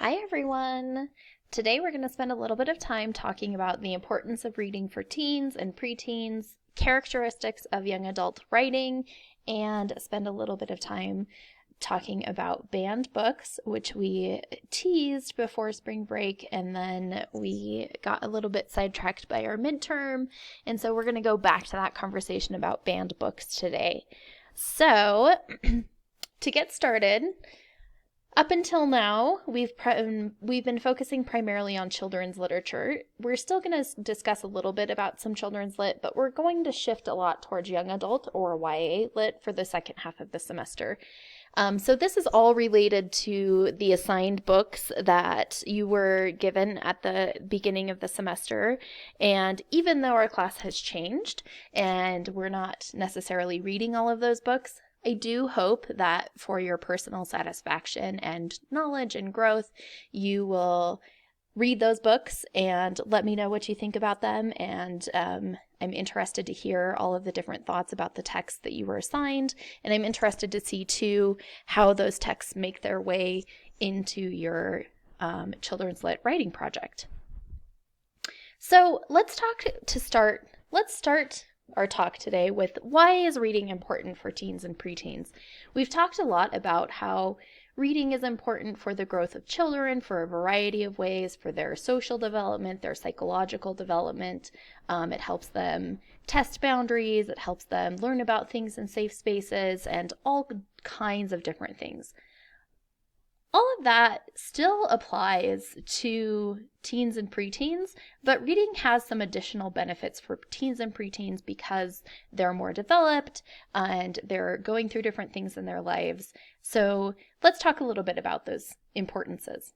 Hi everyone! Today we're going to spend a little bit of time talking about the importance of reading for teens and preteens, characteristics of young adult writing, and spend a little bit of time talking about banned books, which we teased before spring break, and then we got a little bit sidetracked by our midterm, and so we're going to go back to that conversation about banned books today. So, to get started, up until now, we've been focusing primarily on children's literature. We're still going to discuss a little bit about some children's lit, but we're going to shift a lot towards young adult or YA lit for the second half of the semester. So this is all related to the assigned books that you were given at the beginning of the semester. And even though our class has changed and we're not necessarily reading all of those books, I do hope that for your personal satisfaction and knowledge and growth, you will read those books and let me know what you think about them. And I'm interested to hear all of the different thoughts about the texts that you were assigned. And I'm interested to see, too, how those texts make their way into your children's lit writing project. So let's start our talk today with why is reading important for teens and preteens. We've talked a lot about how reading is important for the growth of children for a variety of ways, for their social development, their psychological development. It helps them test boundaries, it helps them learn about things in safe spaces, and all kinds of different things. All of that still applies to teens and preteens, but reading has some additional benefits for teens and preteens because they're more developed and they're going through different things in their lives. So let's talk a little bit about those importances.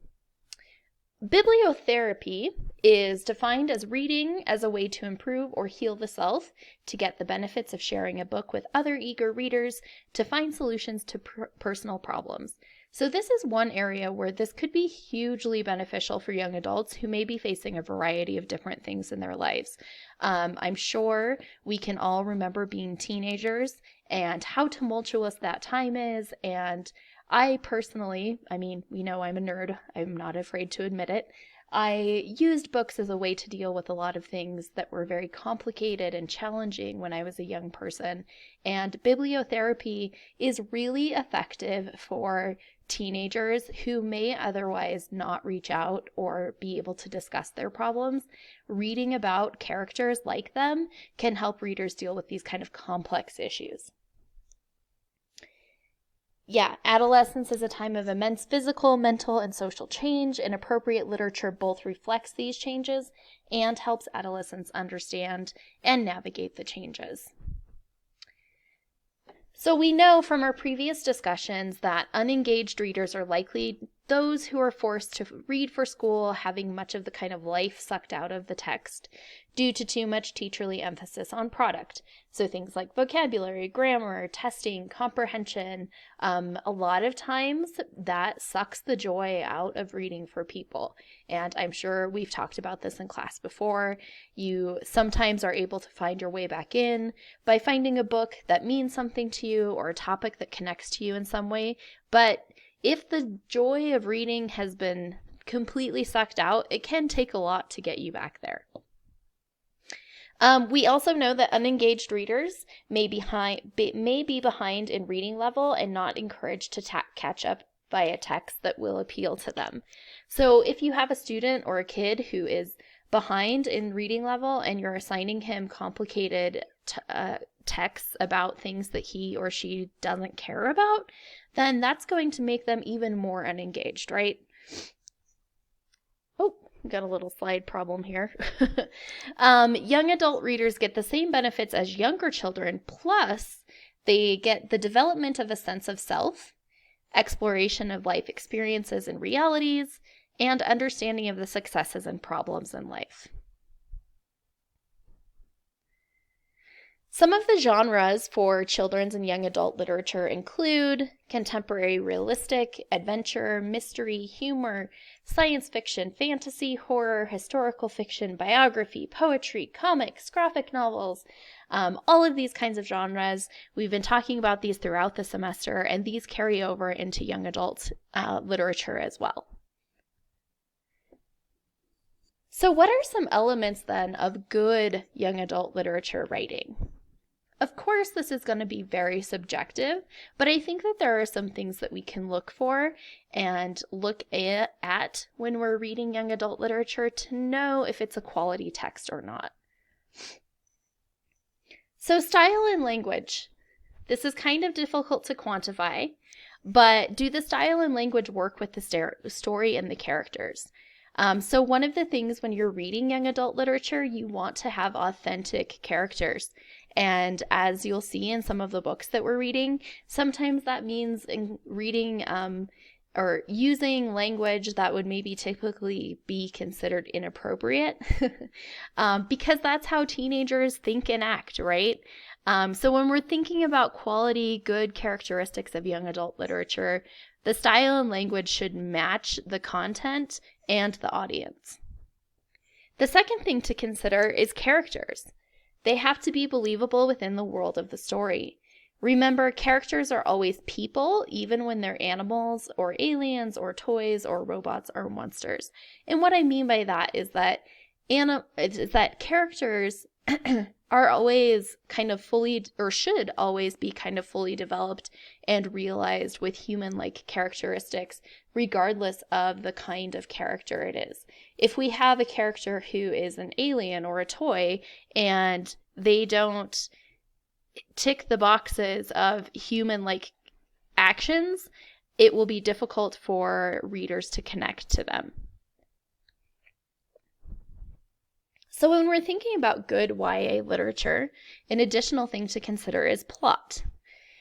Bibliotherapy is defined as reading as a way to improve or heal the self, to get the benefits of sharing a book with other eager readers, to find solutions to personal problems. So this is one area where this could be hugely beneficial for young adults who may be facing a variety of different things in their lives. I'm sure we can all remember being teenagers and how tumultuous that time is. And I personally, we know I'm a nerd. I'm not afraid to admit it. I used books as a way to deal with a lot of things that were very complicated and challenging when I was a young person. And bibliotherapy is really effective for teenagers who may otherwise not reach out or be able to discuss their problems. Reading about characters like them can help readers deal with these kind of complex issues. Yeah, adolescence is a time of immense physical, mental, and social change, and appropriate literature both reflects these changes and helps adolescents understand and navigate the changes. So we know from our previous discussions that unengaged readers are likely those who are forced to read for school, having much of the kind of life sucked out of the text due to too much teacherly emphasis on product. So things like vocabulary, grammar, testing, comprehension, a lot of times that sucks the joy out of reading for people. And I'm sure we've talked about this in class before. You sometimes are able to find your way back in by finding a book that means something to you or a topic that connects to you in some way. But if the joy of reading has been completely sucked out, it can take a lot to get you back there. We also know that unengaged readers may be behind in reading level and not encouraged to catch up by a text that will appeal to them. So if you have a student or a kid who is behind in reading level and you're assigning him complicated texts about things that he or she doesn't care about, then that's going to make them even more unengaged, right? Oh, got a little slide problem here. Young adult readers get the same benefits as younger children, plus they get the development of a sense of self, exploration of life experiences and realities, and understanding of the successes and problems in life. Some of the genres for children's and young adult literature include contemporary realistic, adventure, mystery, humor, science fiction, fantasy, horror, historical fiction, biography, poetry, comics, graphic novels, all of these kinds of genres. We've been talking about these throughout the semester, and these carry over into young adult literature as well. So what are some elements then of good young adult literature writing? Of course, this is going to be very subjective, but I think that there are some things that we can look for and look at when we're reading young adult literature to know if it's a quality text or not. So style and language. This is kind of difficult to quantify, but do the style and language work with the story and the characters? So one of the things when you're reading young adult literature, you want to have authentic characters. And as you'll see in some of the books that we're reading, sometimes that means reading or using language that would maybe typically be considered inappropriate because that's how teenagers think and act, right? So when we're thinking about quality, good characteristics of young adult literature, the style and language should match the content and the audience. The second thing to consider is characters. They have to be believable within the world of the story. Remember, characters are always people, even when they're animals or aliens or toys or robots or monsters. And what I mean by that is that characters are always kind of fully, or should always be kind of fully developed and realized with human-like characteristics, regardless of the kind of character it is. If we have a character who is an alien or a toy and they don't tick the boxes of human-like actions, it will be difficult for readers to connect to them. So when we're thinking about good YA literature, an additional thing to consider is plot.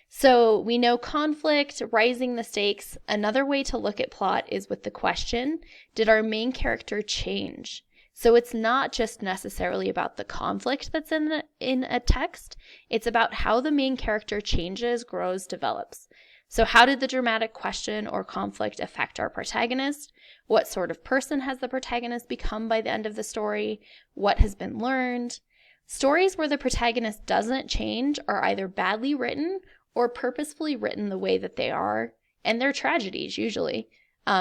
So we know conflict, rising the stakes. Another way to look at plot is with the question, did our main character change? So it's not just necessarily about the conflict that's in a text. It's about how the main character changes, grows, develops. So how did the dramatic question or conflict affect our protagonist? What sort of person has the protagonist become by the end of the story? What has been learned? Stories where the protagonist doesn't change are either badly written or purposefully written the way that they are, and they're tragedies usually.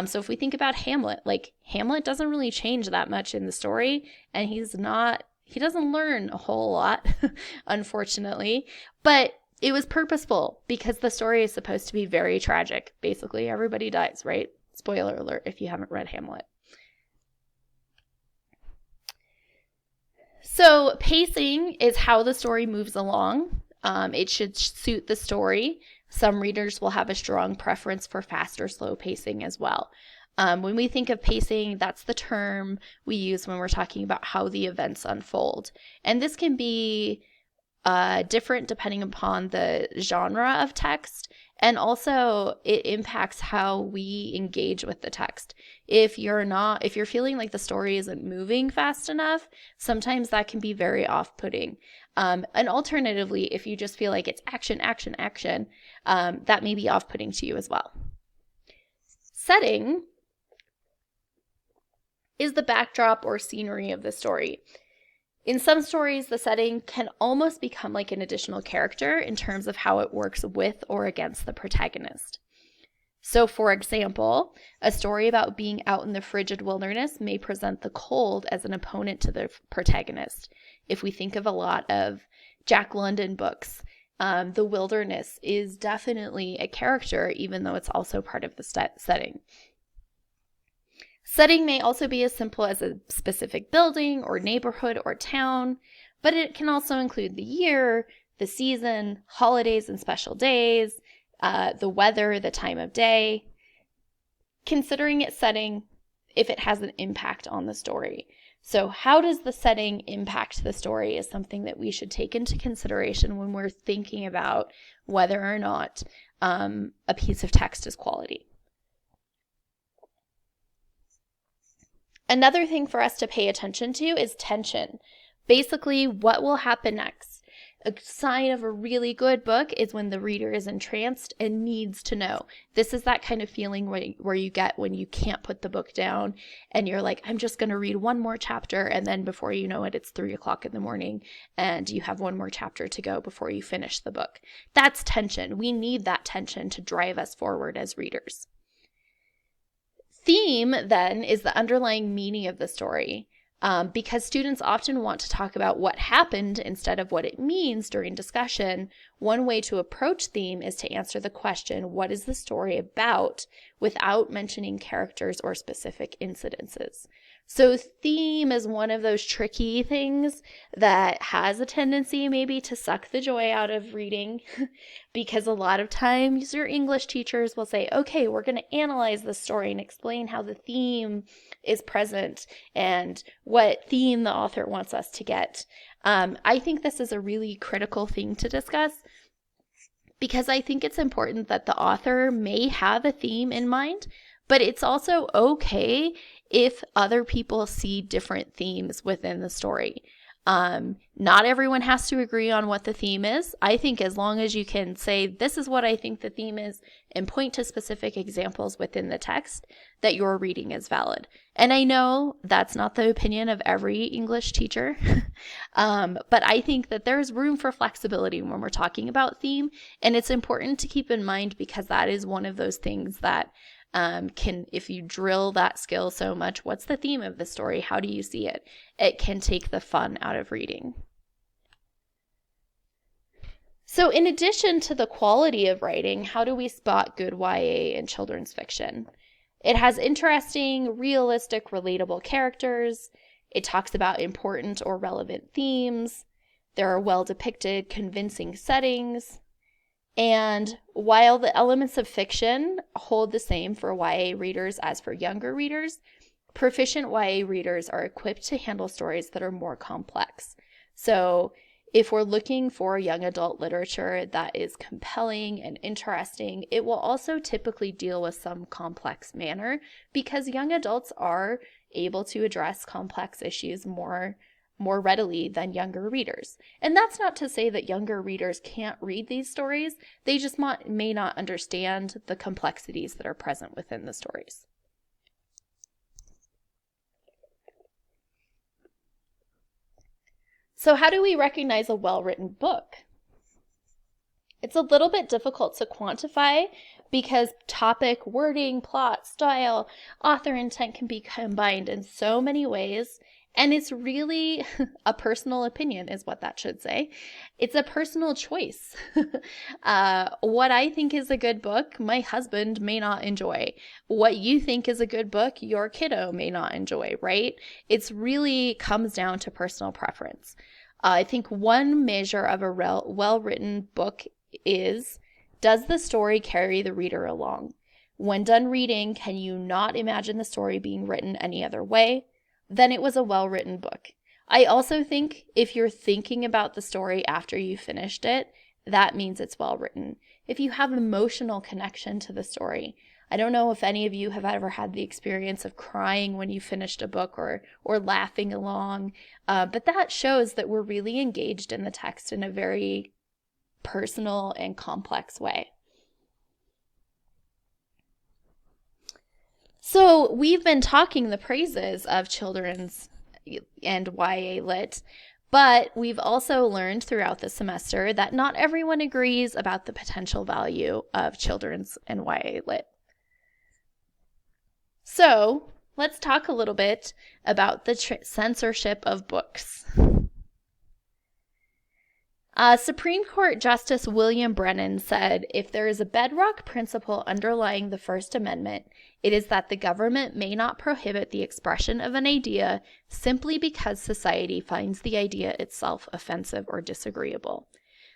So if we think about Hamlet, like Hamlet doesn't really change that much in the story, and he doesn't learn a whole lot, unfortunately, but it was purposeful because the story is supposed to be very tragic. Basically, everybody dies, right? Spoiler alert if you haven't read Hamlet. So pacing is how the story moves along. It should suit the story. Some readers will have a strong preference for fast or slow pacing as well. When we think of pacing, that's the term we use when we're talking about how the events unfold. And this can be different depending upon the genre of text, and also it impacts how we engage with the text. If you're feeling like the story isn't moving fast enough, sometimes that can be very off-putting. And alternatively, if you just feel like it's action, action, action, that may be off-putting to you as well. Setting is the backdrop or scenery of the story. In some stories, the setting can almost become like an additional character in terms of how it works with or against the protagonist. So, for example, a story about being out in the frigid wilderness may present the cold as an opponent to the protagonist. If we think of a lot of Jack London books, the wilderness is definitely a character, even though it's also part of the setting. Setting may also be as simple as a specific building or neighborhood or town, but it can also include the year, the season, holidays and special days, the weather, the time of day. Considering its setting if it has an impact on the story. So how does the setting impact the story is something that we should take into consideration when we're thinking about whether or not a piece of text is quality. Another thing for us to pay attention to is tension. Basically, what will happen next? A sign of a really good book is when the reader is entranced and needs to know. This is that kind of feeling where you get when you can't put the book down and you're like, I'm just going to read one more chapter, and then before you know it, it's 3:00 in the morning and you have one more chapter to go before you finish the book. That's tension. We need that tension to drive us forward as readers. Theme, then, is the underlying meaning of the story. Because students often want to talk about what happened instead of what it means during discussion, one way to approach theme is to answer the question, what is the story about, without mentioning characters or specific incidences. So theme is one of those tricky things that has a tendency maybe to suck the joy out of reading because a lot of times your English teachers will say, okay, we're going to analyze the story and explain how the theme is present and what theme the author wants us to get. I think this is a really critical thing to discuss because I think it's important that the author may have a theme in mind, but it's also okay if other people see different themes within the story. Not everyone has to agree on what the theme is. I think as long as you can say, this is what I think the theme is, and point to specific examples within the text, that your reading is valid. And I know that's not the opinion of every English teacher, but I think that there's room for flexibility when we're talking about theme, and it's important to keep in mind because that is one of those things that if you drill that skill so much, what's the theme of the story? How do you see it? It can take the fun out of reading. So in addition to the quality of writing, how do we spot good YA in children's fiction? It has interesting, realistic, relatable characters. It talks about important or relevant themes. There are well-depicted, convincing settings. And while the elements of fiction hold the same for YA readers as for younger readers, proficient YA readers are equipped to handle stories that are more complex. So if we're looking for young adult literature that is compelling and interesting, it will also typically deal with some complex manner because young adults are able to address complex issues more readily than younger readers. And that's not to say that younger readers can't read these stories. They just may not understand the complexities that are present within the stories. So how do we recognize a well-written book? It's a little bit difficult to quantify because topic, wording, plot, style, author intent can be combined in so many ways. And it's really a personal opinion is what that should say. It's a personal choice. What I think is a good book, my husband may not enjoy. What you think is a good book, your kiddo may not enjoy, right? It's really comes down to personal preference. I think one measure of a well-written book is, does the story carry the reader along? When done reading, can you not imagine the story being written any other way? Then it was a well-written book. I also think if you're thinking about the story after you finished it, that means it's well-written. If you have emotional connection to the story, I don't know if any of you have ever had the experience of crying when you finished a book or laughing along, but that shows that we're really engaged in the text in a very personal and complex way. So we've been talking the praises of children's and YA lit, but we've also learned throughout the semester that not everyone agrees about the potential value of children's and YA lit. So let's talk a little bit about the censorship of books. Supreme Court Justice William Brennan said, if there is a bedrock principle underlying the First Amendment, it is that the government may not prohibit the expression of an idea simply because society finds the idea itself offensive or disagreeable.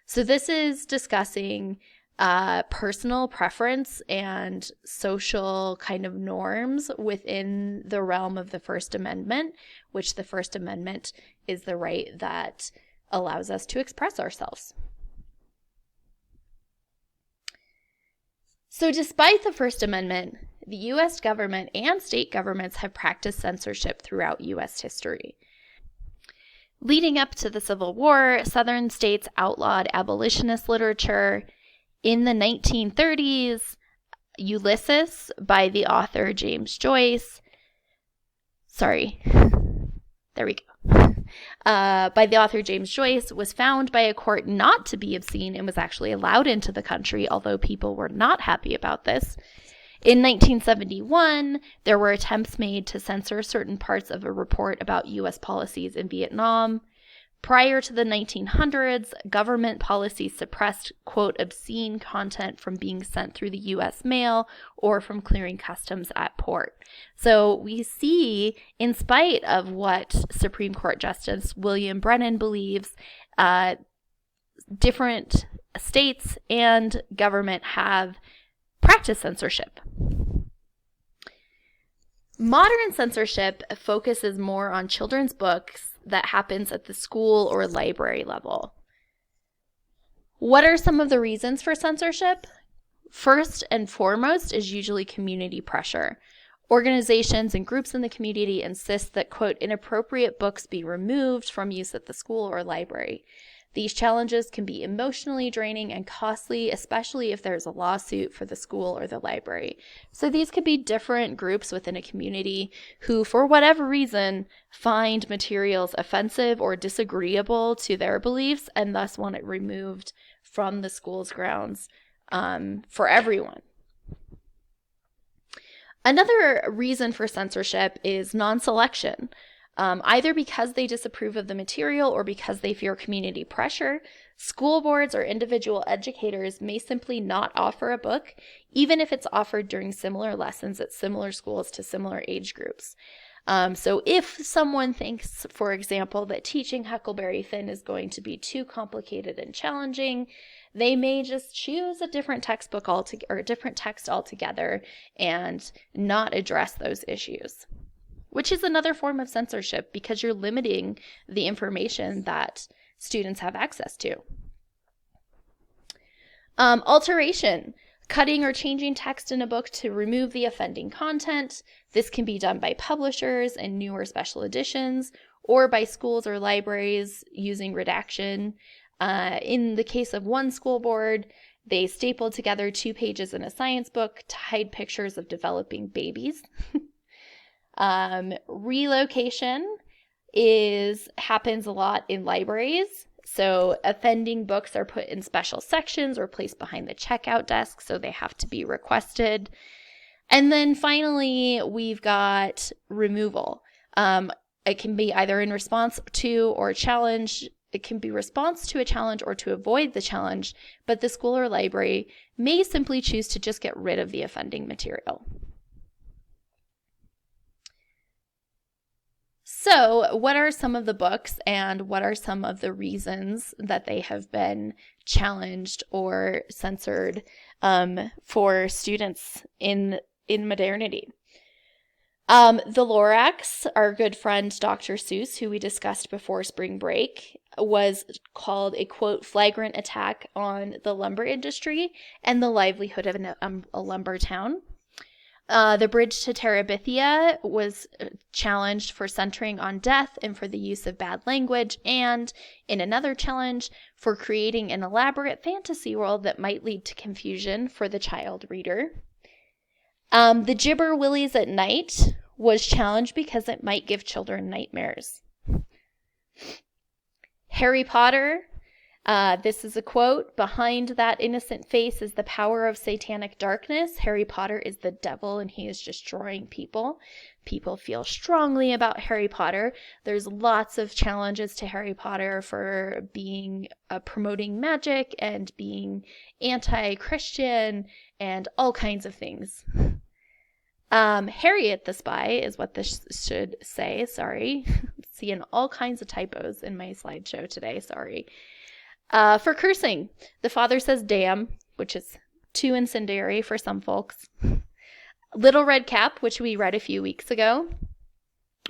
So this is discussing personal preference and social kind of norms within the realm of the First Amendment, which the First Amendment is the right that allows us to express ourselves. So despite the First Amendment, the U.S. government and state governments have practiced censorship throughout U.S. history. Leading up to the Civil War, Southern states outlawed abolitionist literature. In the 1930s, Ulysses by the author James Joyce, by the author James Joyce, was found by a court not to be obscene and was actually allowed into the country, although people were not happy about this. In 1971, there were attempts made to censor certain parts of a report about U.S. policies in Vietnam. Prior to the 1900s, government policy suppressed, quote, obscene content from being sent through the U.S. mail or from clearing customs at port. So we see, in spite of what Supreme Court Justice William Brennan believes, different states and government have practiced censorship. Modern censorship focuses more on children's books that happens at the school or library level. What are some of the reasons for censorship? First and foremost is usually community pressure. Organizations and groups in the community insist that, quote, inappropriate books be removed from use at the school or library. These challenges can be emotionally draining and costly, especially if there's a lawsuit for the school or the library. So these could be different groups within a community who, for whatever reason, find materials offensive or disagreeable to their beliefs and thus want it removed from the school's grounds for everyone. Another reason for censorship is non-selection. Either because they disapprove of the material or because they fear community pressure, school boards or individual educators may simply not offer a book, even if it's offered during similar lessons at similar schools to similar age groups. So if someone thinks, for example, that teaching Huckleberry Finn is going to be too complicated and challenging, they may just choose a different textbook or a different text altogether and not address those issues. Which is another form of censorship because you're limiting the information that students have access to. Alteration, cutting or changing text in a book to remove the offending content. This can be done by publishers in newer special editions or by schools or libraries using redaction. In the case of one school board, they stapled together 2 pages in a science book to hide pictures of developing babies. Relocation happens a lot in libraries. So offending books are put in special sections or placed behind the checkout desk, so they have to be requested. And then finally, we've got removal. It can be either in response to or a challenge. It can be response to a challenge or to avoid the challenge, but the school or library may simply choose to just get rid of the offending material. So, what are some of the books and what are some of the reasons that they have been challenged or censored for students in modernity? The Lorax, our good friend Dr. Seuss, who we discussed before spring break, was called a, quote, flagrant attack on the lumber industry and the livelihood of a lumber town. The Bridge to Terabithia was challenged for centering on death and for the use of bad language, and in another challenge for creating an elaborate fantasy world that might lead to confusion for the child reader. The Gibber Willies at Night was challenged because it might give children nightmares. Harry Potter, this is a quote, "Behind that innocent face is the power of satanic darkness. Harry Potter is the devil and he is destroying people." People feel strongly about Harry Potter. There's lots of challenges to Harry Potter for being promoting magic and being anti-Christian and all kinds of things. Harriet the Spy is what this should say. Sorry. Seeing all kinds of typos in my slideshow today. Sorry. For cursing, the father says damn, which is too incendiary for some folks. Little Red Cap, which we read a few weeks ago,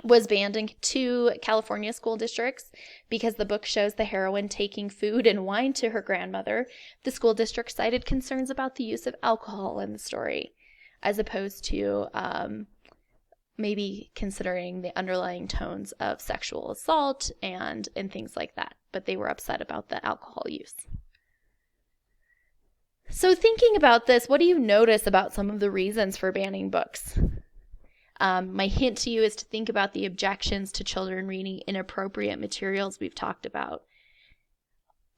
was banned in 2 California school districts because the book shows the heroine taking food and wine to her grandmother. The school district cited concerns about the use of alcohol in the story, as opposed to maybe considering the underlying tones of sexual assault and things like that. But they were upset about the alcohol use. So thinking about this, what do you notice about some of the reasons for banning books? My hint to you is to think about the objections to children reading inappropriate materials we've talked about.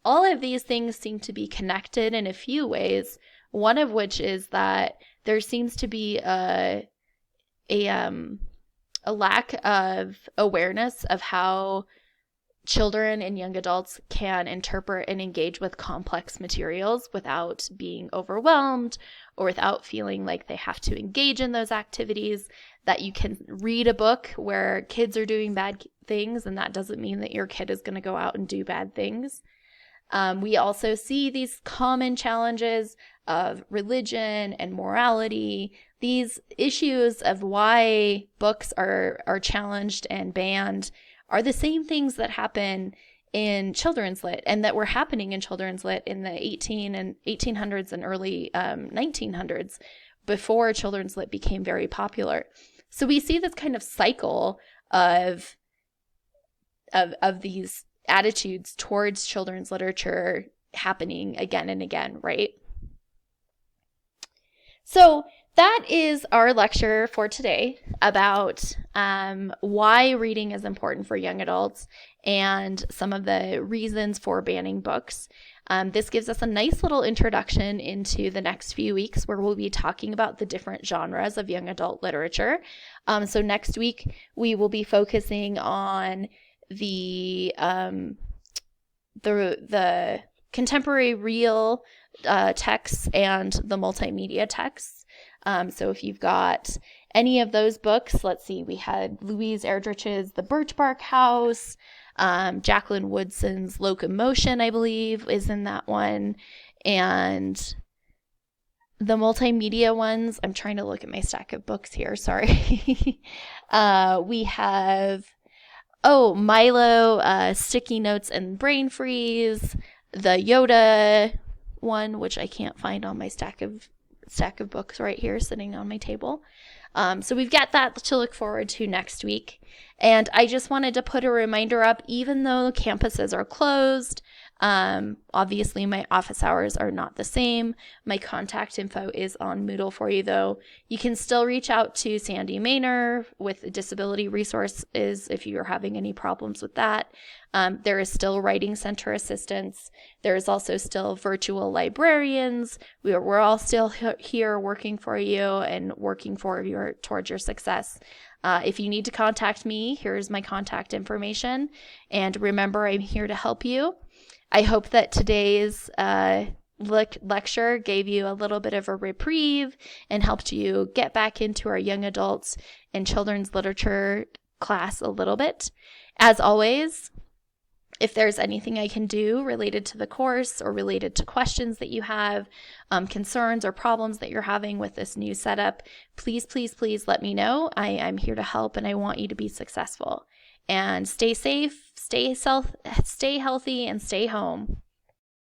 All of these things seem to be connected in a few ways, one of which is that there seems to be a lack of awareness of how children and young adults can interpret and engage with complex materials without being overwhelmed or without feeling like they have to engage in those activities, that you can read a book where kids are doing bad things, and that doesn't mean that your kid is going to go out and do bad things. We also see these common challenges of religion and morality, these issues of why books are challenged and banned are the same things that happen in children's lit and that were happening in children's lit in the 1800s and early 1900s, before children's lit became very popular. So we see this kind of cycle of these attitudes towards children's literature happening again and again, right? So that is our lecture for today about why reading is important for young adults and some of the reasons for banning books. This gives us a nice little introduction into the next few weeks, where we'll be talking about the different genres of young adult literature. So next week, we will be focusing on the contemporary real texts and the multimedia texts. So if you've got any of those books, let's see, we had Louise Erdrich's The Birch Bark House, Jacqueline Woodson's Locomotion, I believe, is in that one, and the multimedia ones, I'm trying to look at my stack of books here, sorry. We have, Milo, Sticky Notes and Brain Freeze, the Yoda one, which I can't find on my stack of books right here sitting on my table. So we've got that to look forward to next week. And I just wanted to put a reminder up, even though campuses are closed, obviously my office hours are not the same. My contact info is on Moodle for you, though. You can still reach out to Sandy Maynor with disability resources if you're having any problems with that. There is still Writing Center assistance. There is also still virtual librarians. We're all still here working for you and working towards your success. If you need to contact me, here's my contact information. And remember, I'm here to help you. I hope that today's lecture gave you a little bit of a reprieve and helped you get back into our young adults and children's literature class a little bit. As always, if there's anything I can do related to the course or related to questions that you have, concerns or problems that you're having with this new setup, please, please, please let me know. I'm here to help, and I want you to be successful. And stay safe, stay healthy, and stay home.